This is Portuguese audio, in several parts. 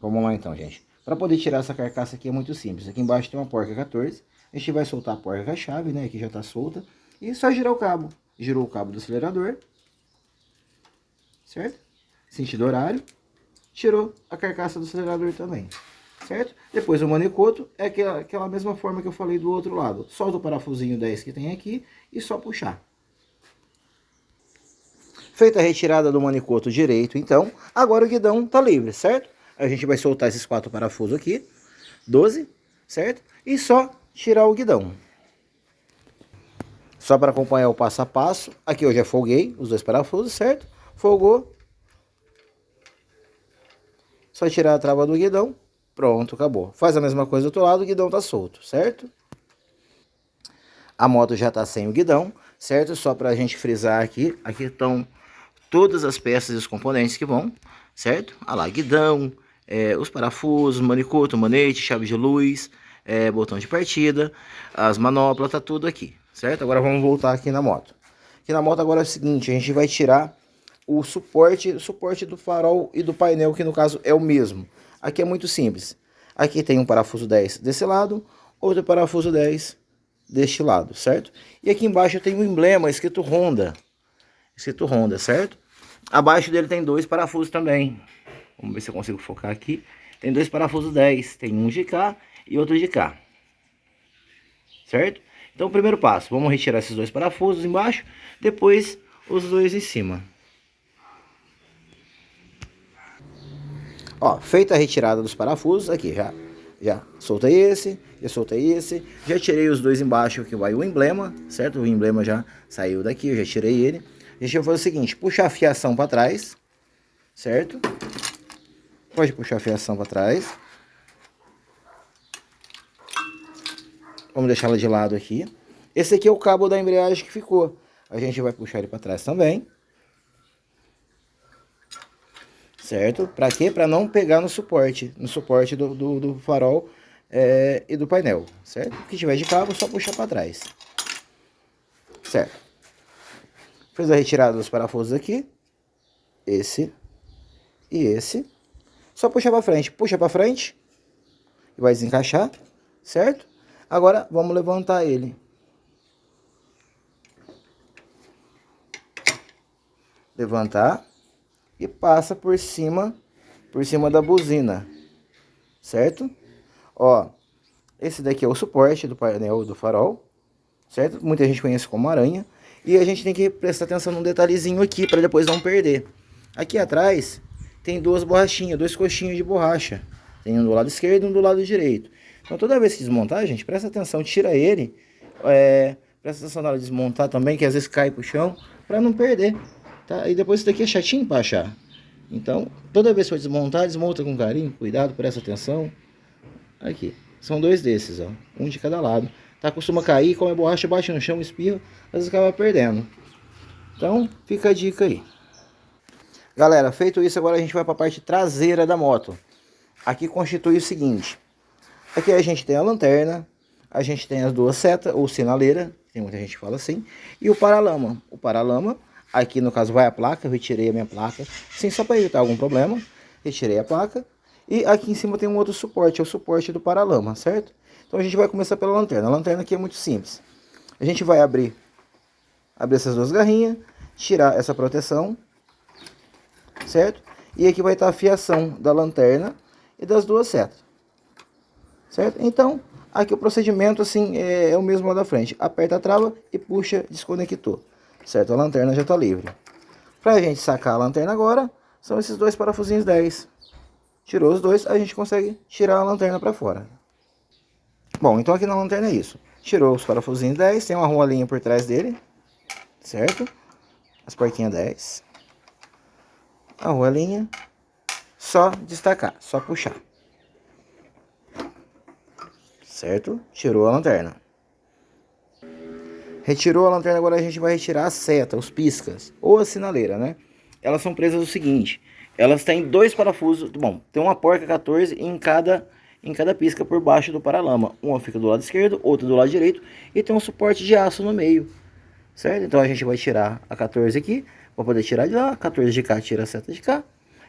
Vamos lá então, gente. Para poder tirar essa carcaça aqui é muito simples. Aqui embaixo tem uma porca 14. A gente vai soltar a porca com a chave, né? Aqui já tá solta. E só girar o cabo. Girou o cabo do acelerador. Certo? Sentido horário. Tirou a carcaça do acelerador também. Certo? Depois o manicoto é aquela mesma forma que eu falei do outro lado. Solta o parafusinho 10 que tem aqui e só puxar. Feita a retirada do manicoto direito, então, agora o guidão tá livre, certo? A gente vai soltar esses 4 parafusos aqui, 12, certo? E só tirar o guidão. Só para acompanhar o passo a passo, aqui eu já folguei os 2 parafusos, certo? Folgou. Só tirar a trava do guidão, pronto, acabou. Faz a mesma coisa do outro lado, o guidão tá solto, certo? A moto já tá sem o guidão, certo? Só pra gente frisar aqui, aqui estão todas as peças e os componentes que vão, certo? Olha lá, guidão, os parafusos, manicoto, manete, chave de luz, botão de partida, as manoplas, tá tudo aqui, certo? Agora vamos voltar aqui na moto. Aqui na moto agora é o seguinte, a gente vai tirar o suporte do farol e do painel, que no caso é o mesmo. Aqui é muito simples. Aqui tem um parafuso 10 desse lado, outro parafuso 10 deste lado, certo? E aqui embaixo tem um emblema escrito Honda, certo? Abaixo dele tem 2 parafusos também. Vamos ver se eu consigo focar aqui. Tem 2 parafusos 10, tem um de cá e outro de cá, certo? Então, primeiro passo, vamos retirar esses 2 parafusos embaixo, depois os 2 em cima. Ó, feita a retirada dos parafusos, aqui já soltei esse, já tirei os 2 embaixo que vai o emblema, certo? O emblema já saiu daqui, eu já tirei ele. A gente vai fazer o seguinte, puxar a fiação para trás, certo? Pode puxar a fiação para trás. Vamos deixar ela de lado aqui. Esse aqui é o cabo da embreagem que ficou. A gente vai puxar ele para trás também. Certo? Para quê? Para não pegar no suporte do farol e do painel, certo? O que tiver de cabo, só puxar para trás. Certo? Fez a retirada dos parafusos aqui. Esse e esse. Só puxa para frente. Puxa para frente. E vai desencaixar, certo? Agora vamos levantar ele. Levantar. E passa por cima da buzina, certo? Ó, esse daqui é o suporte do painel do farol, certo? Muita gente conhece como aranha. E a gente tem que prestar atenção num detalhezinho aqui, para depois não perder. Aqui atrás tem 2 borrachinhas, 2 coxinhos de borracha. Tem um do lado esquerdo e um do lado direito. Então toda vez que desmontar, gente, presta atenção, tira ele. Presta atenção na hora de desmontar também, que às vezes cai pro chão, para não perder. Tá? E depois isso daqui é chatinho para achar. Então, toda vez que for desmontar, desmonta com carinho, cuidado, presta atenção. Aqui, são 2 desses, ó, um de cada lado. Tá, costuma cair, como a borracha bate no chão, espirra, às vezes acaba perdendo. Então, fica a dica aí. Galera, feito isso, agora a gente vai para a parte traseira da moto. Aqui constitui o seguinte. Aqui a gente tem a lanterna, a gente tem as 2 setas, ou sinaleira, tem muita gente que fala assim, e o paralama. O paralama, aqui no caso vai a placa, eu retirei a minha placa, sim, só para evitar algum problema, retirei a placa. E aqui em cima tem um outro suporte, é o suporte do paralama, certo? Então a gente vai começar pela lanterna. A lanterna aqui é muito simples. A gente vai abrir essas 2 garrinhas, tirar essa proteção, certo? E aqui vai estar a fiação da lanterna e das 2 setas, certo? Então, aqui o procedimento assim é o mesmo lá da frente. Aperta a trava e puxa, desconectou, certo? A lanterna já está livre. Para a gente sacar a lanterna agora, são esses 2 parafusinhos 10. Tirou os 2, a gente consegue tirar a lanterna para fora. Bom, então aqui na lanterna é isso. Tirou os parafusinhos 10, tem uma rolinha por trás dele, certo? As porquinhas 10. A rolinha, só destacar, só puxar. Certo? Tirou a lanterna. Retirou a lanterna, agora a gente vai retirar a seta, os piscas, ou a sinaleira, né? Elas são presas o seguinte, elas têm 2 parafusos, bom, tem uma porca 14 em cada pisca por baixo do paralama. Uma fica do lado esquerdo, outra do lado direito, e tem um suporte de aço no meio, certo? Então a gente vai tirar a 14 aqui, para poder tirar de lá, a 14 de cá tira a seta de cá,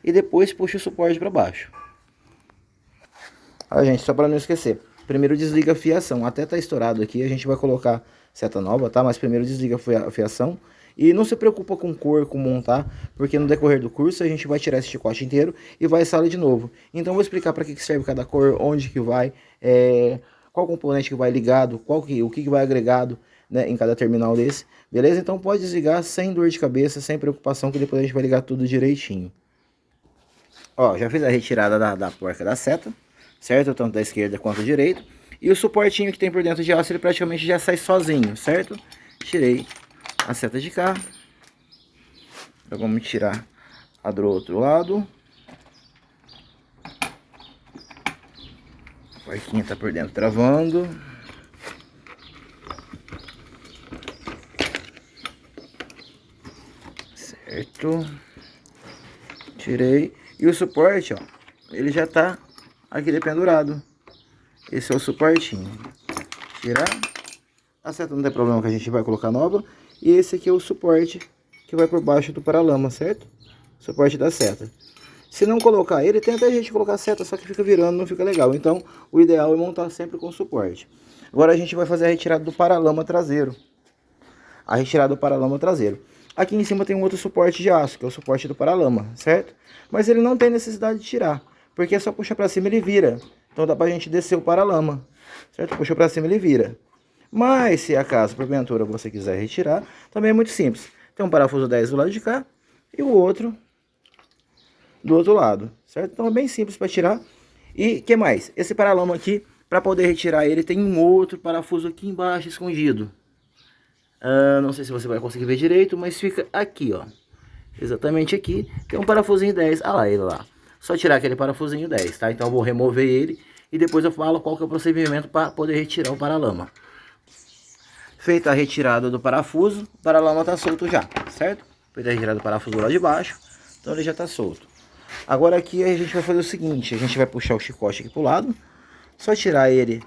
e depois puxa o suporte para baixo. Gente, só para não esquecer, primeiro desliga a fiação, até tá estourado aqui, a gente vai colocar seta nova, tá? Mas primeiro desliga a fiação. E não se preocupa com cor, com montar, porque no decorrer do curso a gente vai tirar esse chicote inteiro e vai instalar de novo. Então eu vou explicar para que serve cada cor, onde que vai, qual componente que vai ligado, o que vai agregado, né, em cada terminal desse, beleza? Então pode desligar sem dor de cabeça, sem preocupação, que depois a gente vai ligar tudo direitinho. Ó, já fiz a retirada da porca da seta, certo? Tanto da esquerda quanto da direita. E o suportinho que tem por dentro de aço, ele praticamente já sai sozinho, certo? Tirei a seta de cá. Agora vamos tirar a do outro lado. A porquinha tá por dentro travando. Certo. Tirei. E o suporte, ó, ele já tá aqui dependurado. Esse é o suportinho. Tirar. A seta não tem problema, que a gente vai colocar nova. E esse aqui é o suporte que vai por baixo do paralama, certo? Suporte da seta. Se não colocar ele, tem até a gente colocar a seta, só que fica virando, não fica legal. Então, o ideal é montar sempre com suporte. Agora a gente vai fazer a retirada do paralama traseiro. A retirada do paralama traseiro. Aqui em cima tem um outro suporte de aço, que é o suporte do paralama, certo? Mas ele não tem necessidade de tirar, porque é só puxar para cima e ele vira. Então dá pra gente descer o paralama, certo? Puxou para cima e ele vira. Mas se acaso, porventura, você quiser retirar, também é muito simples. Tem um parafuso 10 do lado de cá e o outro do outro lado, certo? Então é bem simples para tirar. E que mais? Esse paralama aqui, para poder retirar ele, tem um outro parafuso aqui embaixo escondido. Não sei se você vai conseguir ver direito, mas fica aqui, ó. Exatamente aqui. Tem um parafusinho 10. Ah lá, ele lá. Só tirar aquele parafusinho 10, tá? Então eu vou remover ele e depois eu falo qual que é o procedimento para poder retirar o paralama. Feita a retirada do parafuso, o paralama tá solto já, certo? Feita a retirada do parafuso lá de baixo, então ele já tá solto. Agora aqui a gente vai fazer o seguinte, a gente vai puxar o chicote aqui pro lado, só tirar ele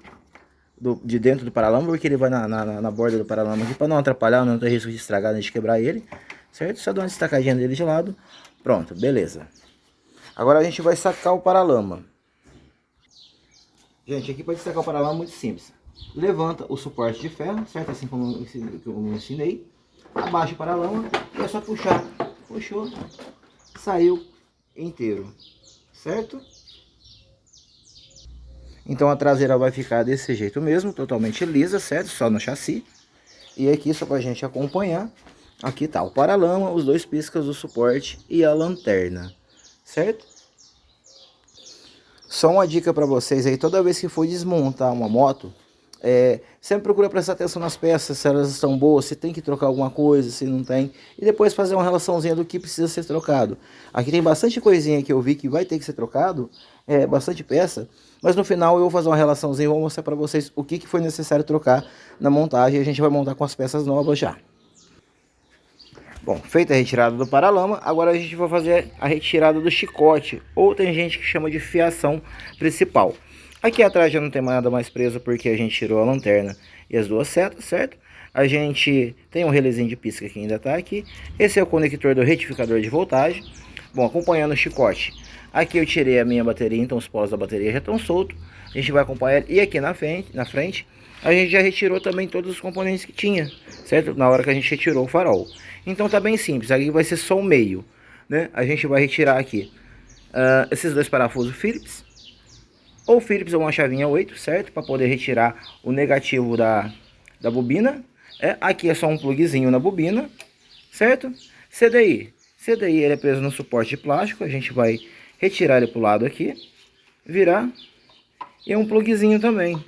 de dentro do paralama, porque ele vai na borda do paralama aqui, para não atrapalhar, não ter risco de estragar, nem de quebrar ele, certo? Só dar uma destacadinha dele de lado, pronto, beleza. Agora a gente vai sacar o paralama. Gente, aqui para destacar o paralama é muito simples. Levanta o suporte de ferro, certo? Assim como eu ensinei. Abaixa o paralama e é só puxar. Puxou, saiu inteiro, certo? Então a traseira vai ficar desse jeito mesmo, totalmente lisa, certo? Só no chassi. E aqui, só pra gente acompanhar, aqui tá o paralama, os dois piscas do suporte e a lanterna, certo? Só uma dica para vocês aí, toda vez que for desmontar uma moto, sempre procura prestar atenção nas peças, se elas estão boas, se tem que trocar alguma coisa, se não tem, e depois fazer uma relaçãozinha do que precisa ser trocado. Aqui tem bastante coisinha que eu vi que vai ter que ser trocado, bastante peça, mas no final eu vou fazer uma relaçãozinha e vou mostrar para vocês o que foi necessário trocar na montagem, e a gente vai montar com as peças novas já. Bom, feita a retirada do paralama, agora a gente vai fazer a retirada do chicote, ou tem gente que chama de fiação principal. Aqui atrás já não tem nada mais preso porque a gente tirou a lanterna e as duas setas, certo? A gente tem um relezinho de pisca que ainda está aqui. Esse é o conector do retificador de voltagem. Bom, acompanhando o chicote, aqui eu tirei a minha bateria, então os polos da bateria já estão soltos. A gente vai acompanhar, e aqui na frente a gente já retirou também todos os componentes que tinha, certo? Na hora que a gente retirou o farol. Então tá bem simples, aqui vai ser só o meio, né? A gente vai retirar aqui esses dois parafusos Phillips, ou Phillips ou uma chavinha 8, certo? Para poder retirar o negativo da bobina. Aqui é só um plugzinho na bobina, certo? CDI ele é preso no suporte de plástico, a gente vai retirar ele pro lado aqui, virar, e é um plugzinho também,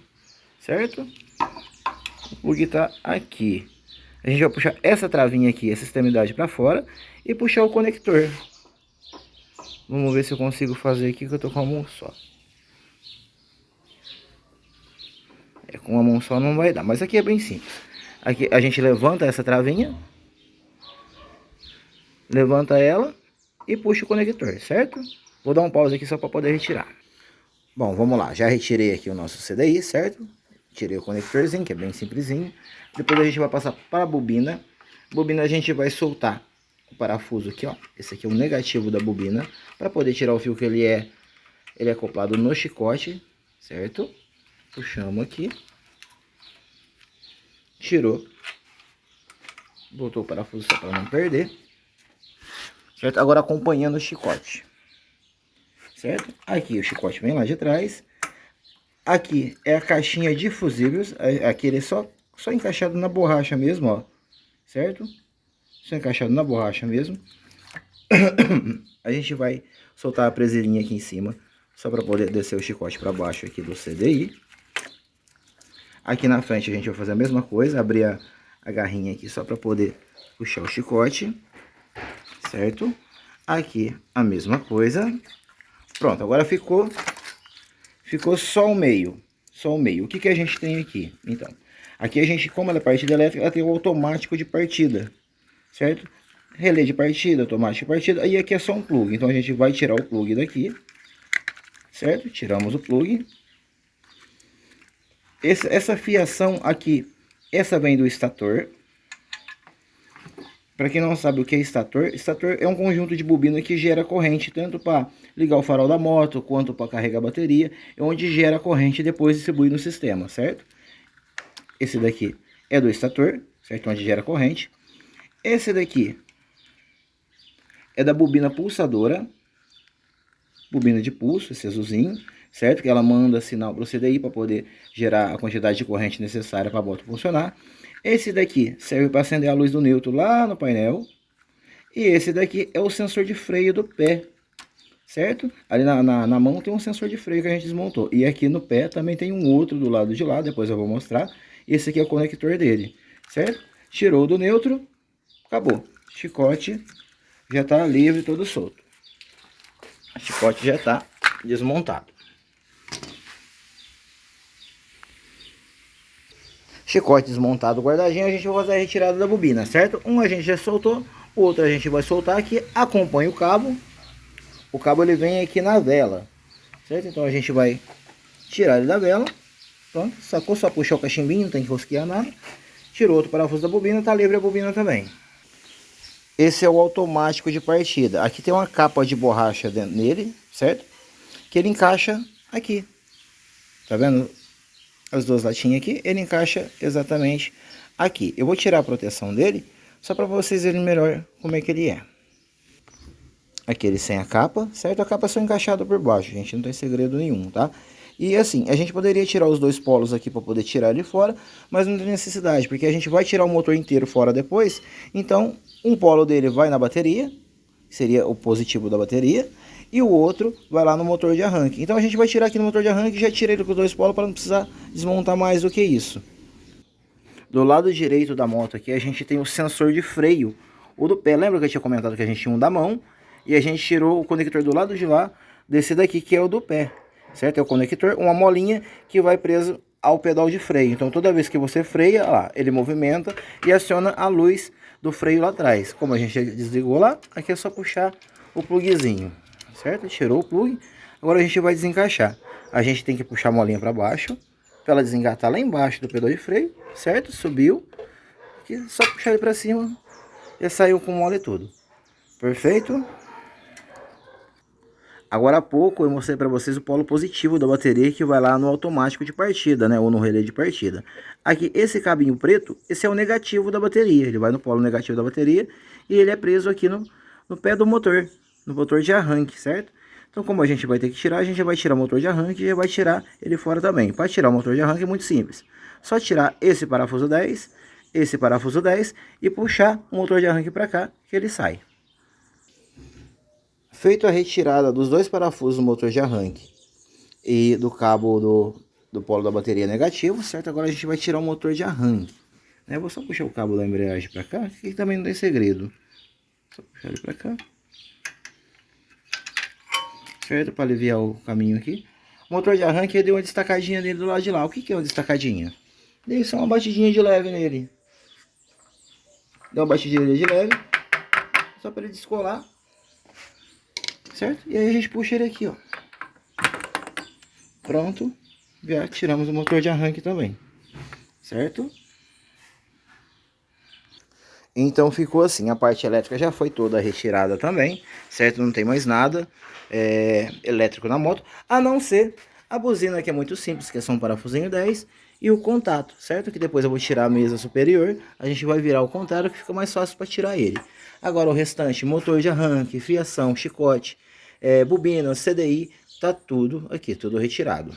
certo? O plug tá aqui. A gente vai puxar essa travinha aqui, essa extremidade para fora, e puxar o conector. Vamos ver se eu consigo fazer aqui, que eu tô com a mão só. Com uma mão só não vai dar, mas aqui é bem simples. Aqui a gente levanta essa travinha, levanta ela e puxa o conector, certo? Vou dar um pause aqui só para poder retirar. Bom, vamos lá, já retirei aqui o nosso CDI, certo? Tirei o conectorzinho, que é bem simplesinho. Depois a gente vai passar para a bobina. Bobina a gente vai soltar o parafuso aqui, ó. Esse aqui é o negativo da bobina, para poder tirar o fio que ele é acoplado no chicote, certo? Puxamos aqui. Tirou. Botou o parafuso só para não perder. Certo? Agora acompanhando o chicote. Certo? Aqui o chicote vem lá de trás. Aqui é a caixinha de fusíveis. Aqui ele é só encaixado na borracha mesmo, ó. Certo? Só encaixado na borracha mesmo. A gente vai soltar a presilhinha aqui em cima, só para poder descer o chicote para baixo aqui do CDI. Aqui na frente a gente vai fazer a mesma coisa, abrir a garrinha aqui só para poder puxar o chicote, certo? Aqui a mesma coisa. Pronto, agora ficou só o meio, O que a gente tem aqui? Então, aqui a gente, como ela é partida elétrica, ela tem o automático de partida, certo? Relé de partida, automático de partida, aí aqui é só um plug, então a gente vai tirar o plug daqui, certo? Tiramos o plug. Essa fiação aqui, essa vem do estator. Para quem não sabe o que é estator, estator é um conjunto de bobina que gera corrente, tanto para ligar o farol da moto, quanto para carregar a bateria, é onde gera corrente e depois distribui no sistema, certo? Esse daqui é do estator, certo? Onde gera corrente. Esse daqui é da bobina pulsadora, bobina de pulso, esse azulzinho, certo? Que ela manda sinal para o CDI para poder gerar a quantidade de corrente necessária para a moto funcionar. Esse daqui serve para acender a luz do neutro lá no painel. E esse daqui é o sensor de freio do pé, certo? Ali na mão tem um sensor de freio que a gente desmontou. E aqui no pé também tem um outro do lado de lá, depois eu vou mostrar. Esse aqui é o conector dele, certo? Tirou do neutro, acabou. Chicote já está livre, todo solto. O chicote já está desmontado. Chicote desmontado, guardadinho, a gente vai fazer a retirada da bobina, certo? Um a gente já soltou, o outro a gente vai soltar aqui, acompanha o cabo. O cabo ele vem aqui na vela, certo? Então a gente vai tirar ele da vela. Pronto, sacou, só puxar o cachimbinho, não tem que rosquear nada. Tirou outro parafuso da bobina, tá livre a bobina também. Esse é o automático de partida. Aqui tem uma capa de borracha dentro dele, certo? Que ele encaixa aqui. Tá vendo? As duas latinhas aqui, ele encaixa exatamente aqui. Eu vou tirar a proteção dele, só para vocês verem melhor como é que ele é. Aqui ele sem a capa, certo? A capa é só encaixada por baixo, gente, não tem segredo nenhum, tá? E assim, a gente poderia tirar os dois polos aqui para poder tirar ele fora, mas não tem necessidade, porque a gente vai tirar o motor inteiro fora depois. Então, um polo dele vai na bateria, seria o positivo da bateria, e o outro vai lá no motor de arranque. Então a gente vai tirar aqui no motor de arranque e já tirei ele com os dois polos para não precisar desmontar mais do que isso. Do lado direito da moto aqui a gente tem o sensor de freio, o do pé. Lembra que eu tinha comentado que a gente tinha um da mão e a gente tirou o conector do lado de lá, desse daqui que é o do pé, certo? É o conector, uma molinha que vai preso ao pedal de freio. Então toda vez que você freia, lá, ele movimenta e aciona a luz do freio lá atrás. Como a gente desligou lá, aqui é só puxar o plugzinho, certo? Tirou o plug, agora a gente vai desencaixar. A gente tem que puxar a molinha para baixo, para ela desengatar lá embaixo do pedal de freio, certo? Subiu, aqui é só puxar ele para cima, já saiu com mole e tudo. Perfeito? Agora há pouco eu mostrei para vocês o polo positivo da bateria que vai lá no automático de partida, né? Ou no relé de partida. Aqui, esse cabinho preto, esse é o negativo da bateria. Ele vai no polo negativo da bateria e ele é preso aqui no pé do motor, no motor de arranque, certo? Então, como a gente vai ter que tirar, a gente vai tirar o motor de arranque e já vai tirar ele fora também. Para tirar o motor de arranque é muito simples. Só tirar esse parafuso 10, esse parafuso 10 e puxar o motor de arranque para cá que ele sai. Feito a retirada dos dois parafusos do motor de arranque e do cabo do polo da bateria negativo, certo? Agora a gente vai tirar o motor de arranque, né? Vou só puxar o cabo da embreagem para cá, que também não tem segredo. Só puxar ele para cá, certo? Para aliviar o caminho aqui. O motor de arranque, ele deu uma destacadinha nele do lado de lá. O que é uma destacadinha? Dei só uma batidinha de leve nele. Dá uma batidinha de leve, só para ele descolar. Certo? E aí a gente puxa ele aqui, ó. Pronto. Já tiramos o motor de arranque também. Certo? Então ficou assim. A parte elétrica já foi toda retirada também. Certo? Não tem mais nada elétrico na moto. A não ser A buzina, que é muito simples, que é só um parafusinho 10, e o contato, certo? Que depois eu vou tirar a mesa superior, a gente vai virar o contato, que fica mais fácil para tirar ele. Agora o restante, motor de arranque, fiação, chicote, bobina, CDI, tá tudo aqui, tudo retirado.